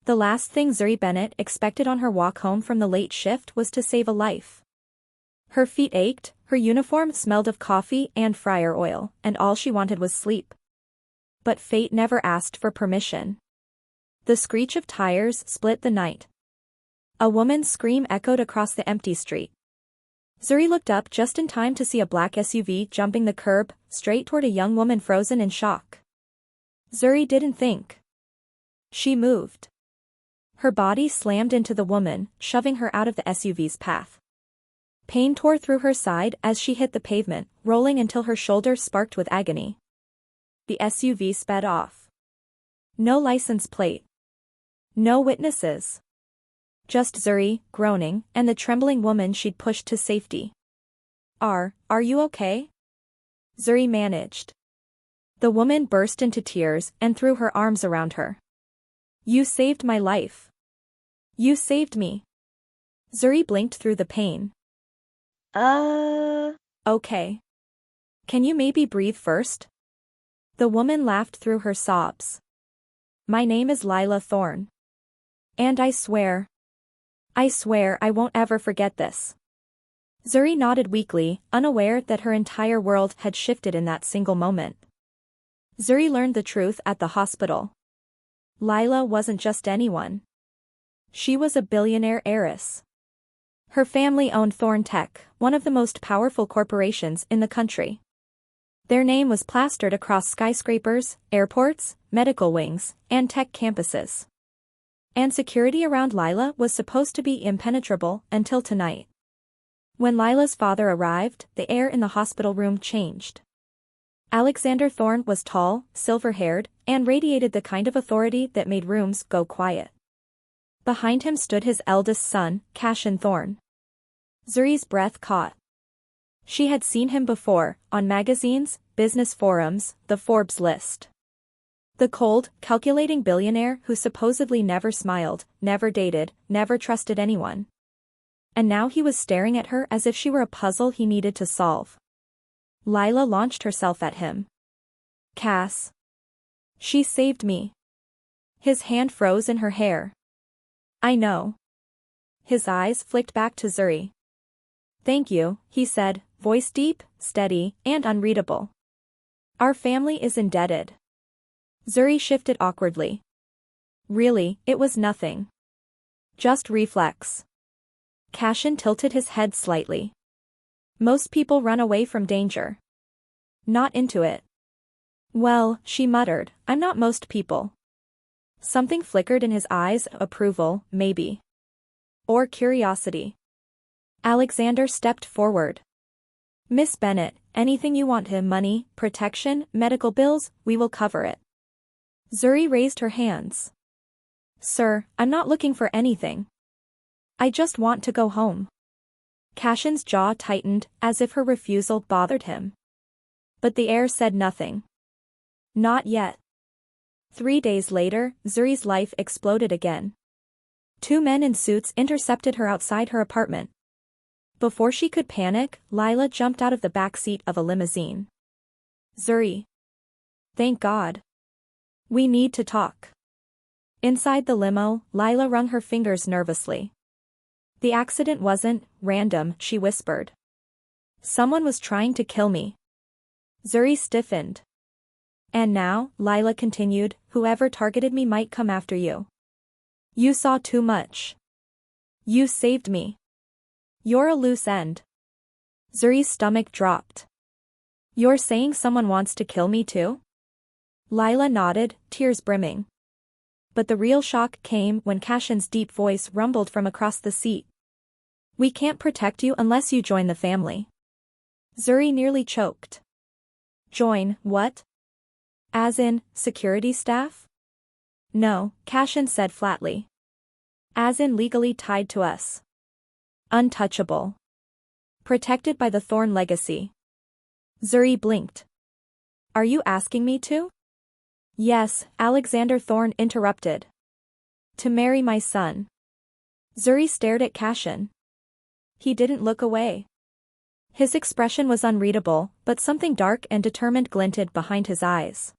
The last thing Zuri Bennett expected on her walk home from the late shift was to save a life. Her feet ached, her uniform smelled of coffee and fryer oil, and all she wanted was sleep. But fate never asked for permission. The screech of tires split the night. A woman's scream echoed across the empty street. Zuri looked up just in time to see a black SUV jumping the curb, straight toward a young woman frozen in shock. Zuri didn't think. She moved. Her body slammed into the woman, shoving her out of the SUV's path. Pain tore through her side as she hit the pavement, rolling until her shoulder sparked with agony. The SUV sped off. No license plate. No witnesses. Just Zuri, groaning, and the trembling woman she'd pushed to safety. Are you okay? Zuri managed. The woman burst into tears and threw her arms around her. You saved my life. You saved me. Zuri blinked through the pain. Okay. Can you maybe breathe first? The woman laughed through her sobs. My name is Lila Thorne. And I swear I won't ever forget this. Zuri nodded weakly, unaware that her entire world had shifted in that single moment. Zuri learned the truth at the hospital. Lila wasn't just anyone. She was a billionaire heiress. Her family owned Thorne Tech, one of the most powerful corporations in the country. Their name was plastered across skyscrapers, airports, medical wings, and tech campuses. And security around Lila was supposed to be impenetrable until tonight. When Lila's father arrived, the air in the hospital room changed. Alexander Thorne was tall, silver-haired, and radiated the kind of authority that made rooms go quiet. Behind him stood his eldest son, Cassian Thorne. Zuri's breath caught. She had seen him before, on magazines, business forums, the Forbes list. The cold, calculating billionaire who supposedly never smiled, never dated, never trusted anyone. And now he was staring at her as if she were a puzzle he needed to solve. Lila launched herself at him. Cass. She saved me. His hand froze in her hair. I know. His eyes flicked back to Zuri. Thank you, he said, voice deep, steady, and unreadable. Our family is indebted. Zuri shifted awkwardly. Really, it was nothing. Just reflex. Cassian tilted his head slightly. Most people run away from danger. Not into it. Well, she muttered, I'm not most people. Something flickered in his eyes, approval, maybe. Or curiosity. Alexander stepped forward. Miss Bennett, anything you want, him, money, protection, medical bills, we will cover it. Zuri raised her hands. Sir, I'm not looking for anything. I just want to go home. Cassian's jaw tightened, as if her refusal bothered him. But the heir said nothing. Not yet. 3 days later, Zuri's life exploded again. 2 men in suits intercepted her outside her apartment. Before she could panic, Lila jumped out of the back seat of a limousine. Zuri. Thank God. We need to talk. Inside the limo, Lila wrung her fingers nervously. The accident wasn't random, she whispered. Someone was trying to kill me. Zuri stiffened. And now, Lila continued, whoever targeted me might come after you. You saw too much. You saved me. You're a loose end. Zuri's stomach dropped. You're saying someone wants to kill me too? Lila nodded, tears brimming. But the real shock came when Cassian's deep voice rumbled from across the seat. We can't protect you unless you join the family. Zuri nearly choked. Join, what? As in, security staff? No, Cassian said flatly. As in legally tied to us. Untouchable. Protected by the Thorne legacy. Zuri blinked. Are you asking me to? Yes, Alexander Thorne interrupted. To marry my son. Zuri stared at Cassian. He didn't look away. His expression was unreadable, but something dark and determined glinted behind his eyes.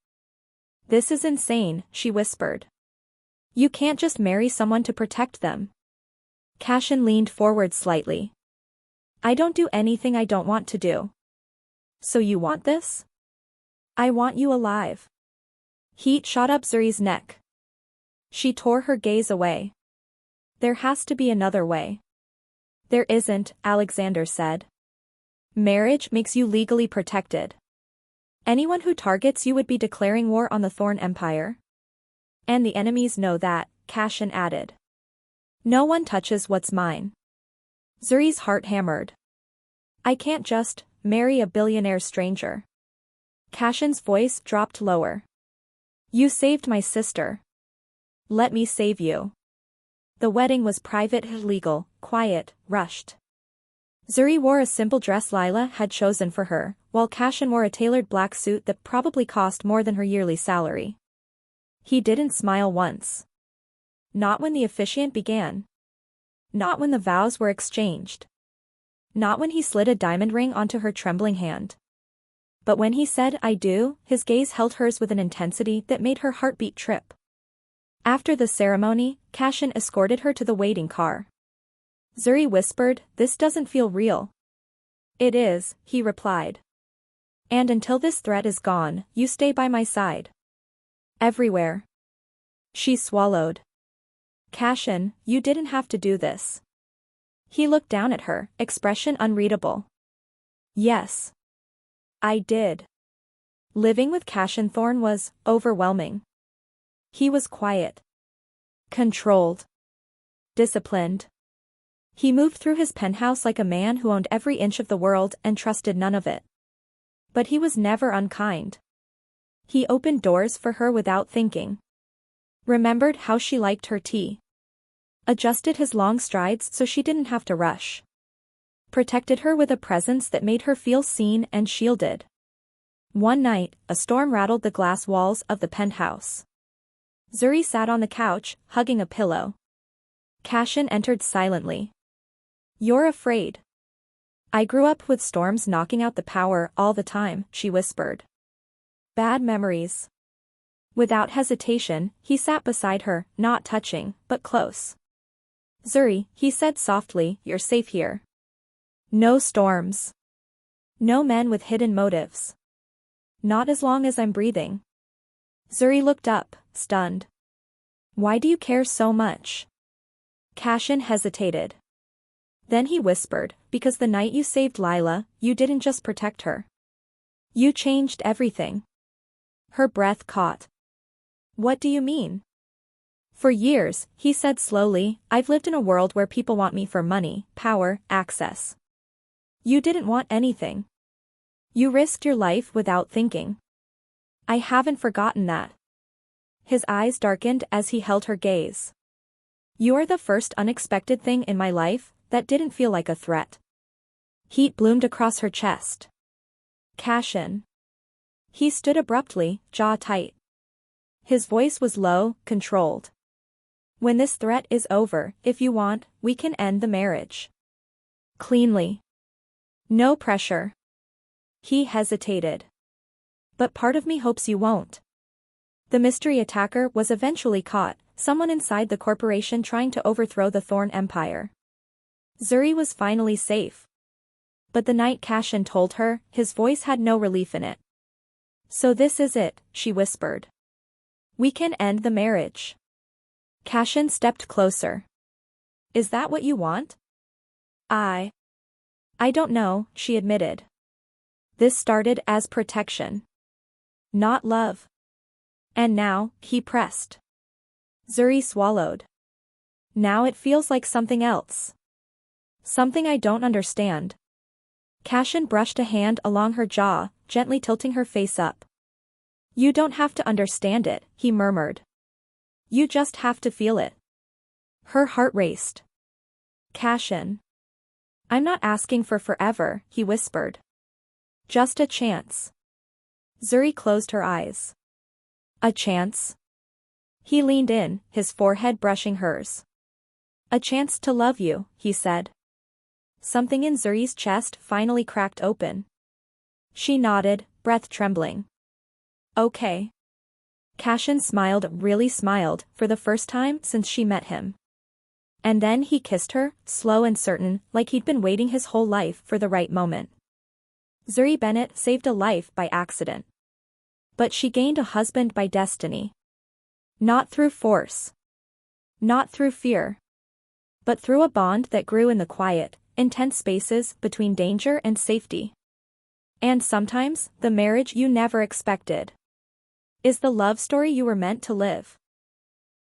This is insane, she whispered. You can't just marry someone to protect them. Cassian leaned forward slightly. I don't do anything I don't want to do. So you want this? I want you alive. Heat shot up Zuri's neck. She tore her gaze away. There has to be another way. There isn't, Alexander said. Marriage makes you legally protected. Anyone who targets you would be declaring war on the Thorne Empire. And the enemies know that, Cassian added. No one touches what's mine. Zuri's heart hammered. I can't just marry a billionaire stranger. Cassian's voice dropped lower. You saved my sister. Let me save you. The wedding was private, illegal, quiet, rushed. Zuri wore a simple dress Lila had chosen for her, while Cassian wore a tailored black suit that probably cost more than her yearly salary. He didn't smile once. Not when the officiant began. Not when the vows were exchanged. Not when he slid a diamond ring onto her trembling hand. But when he said, I do, his gaze held hers with an intensity that made her heartbeat trip. After the ceremony, Cassian escorted her to the waiting car. Zuri whispered, this doesn't feel real. It is, he replied. And until this threat is gone, you stay by my side. Everywhere. She swallowed. Cassian, you didn't have to do this. He looked down at her, expression unreadable. Yes. I did. Living with Cassian Thorne was overwhelming. He was quiet. Controlled. Disciplined. He moved through his penthouse like a man who owned every inch of the world and trusted none of it. But he was never unkind. He opened doors for her without thinking. Remembered how she liked her tea. Adjusted his long strides so she didn't have to rush. Protected her with a presence that made her feel seen and shielded. One night, a storm rattled the glass walls of the penthouse. Zuri sat on the couch, hugging a pillow. Cassian entered silently. You're afraid. I grew up with storms knocking out the power all the time, she whispered. Bad memories. Without hesitation, he sat beside her, not touching, but close. Zuri, he said softly, you're safe here. No storms. No men with hidden motives. Not as long as I'm breathing. Zuri looked up, stunned. Why do you care so much? Cassian hesitated. Then he whispered, because the night you saved Lila, you didn't just protect her. You changed everything. Her breath caught. What do you mean? For years, he said slowly, I've lived in a world where people want me for money, power, access. You didn't want anything. You risked your life without thinking. I haven't forgotten that. His eyes darkened as he held her gaze. You are the first unexpected thing in my life that didn't feel like a threat. Heat bloomed across her chest. Cassian. He stood abruptly, jaw tight. His voice was low, controlled. When this threat is over, if you want, we can end the marriage. Cleanly. No pressure. He hesitated. But part of me hopes you won't. The mystery attacker was eventually caught, someone inside the corporation trying to overthrow the Thorne Empire. Zuri was finally safe. But the night Cassian told her, his voice had no relief in it. So this is it, she whispered. We can end the marriage. Cassian stepped closer. Is that what you want? I don't know, she admitted. This started as protection. Not love. And now, he pressed. Zuri swallowed. Now it feels like something else. Something I don't understand. Cassian brushed a hand along her jaw, gently tilting her face up. You don't have to understand it, he murmured. You just have to feel it. Her heart raced. Cassian. I'm not asking for forever, he whispered. Just a chance. Zuri closed her eyes. A chance? He leaned in, his forehead brushing hers. A chance to love you, he said. Something in Zuri's chest finally cracked open. She nodded, breath trembling. Okay. Cassian really smiled, for the first time since she met him. And then he kissed her, slow and certain, like he'd been waiting his whole life for the right moment. Zuri Bennett saved a life by accident. But she gained a husband by destiny. Not through force. Not through fear. But through a bond that grew in the quiet, intense spaces between danger and safety. And sometimes, the marriage you never expected is the love story you were meant to live.